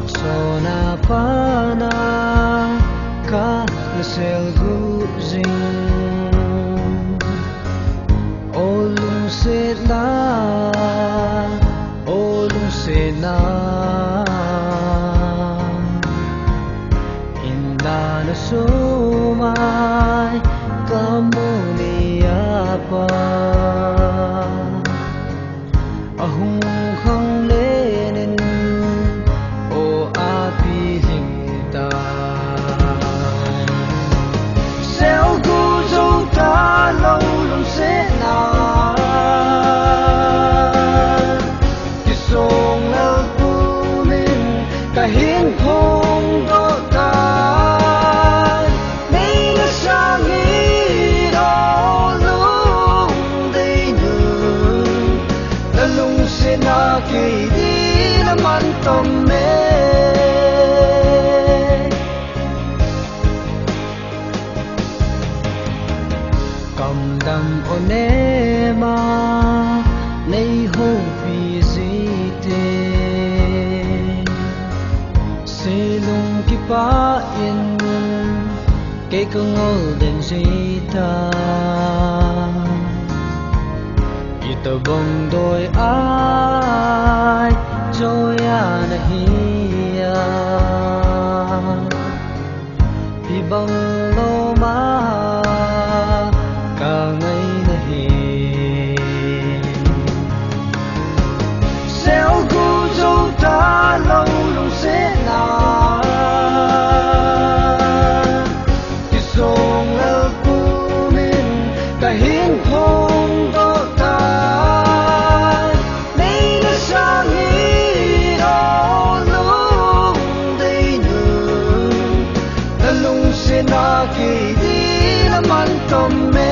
sona pana ka sel guzing olung se na inda na sumai kamunia pa ahung khang lenin o api hingta sel gu zo ta lo lung se na ki song lal pu min ka hin phong do ta nei na sang ni do lung dei nu la lung se na ki di na man tom me cầm đam onema nei ho pi zite se lung ki pa in ke kongol den zita ita bong doi ai joya na hiya pi bang lo ma ka ngai na hi sel gu zo ta lo lung se na ki song lal pu min ka hin phong do ta nei na sang ni do lung dei nu la lung se na ki di na man tom me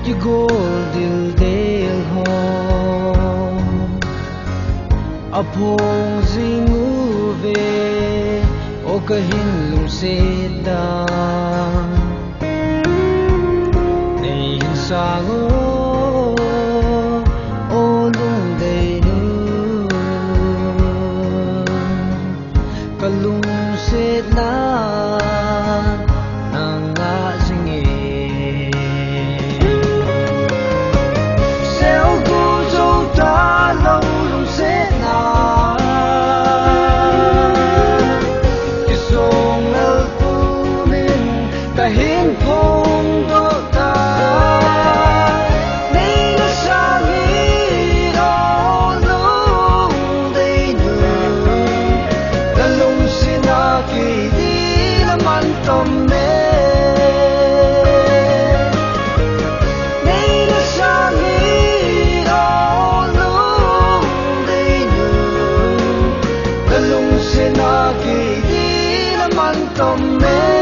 you go dil del ho apong zingu ve o kahin lung se da nei sang o lung dei nu kalung se na hin phong do ta nei na sang ni do lung dei nu la lung se na ki di na man tom me nei na sang ni do lung dei nu la lung se na ki di na man tom me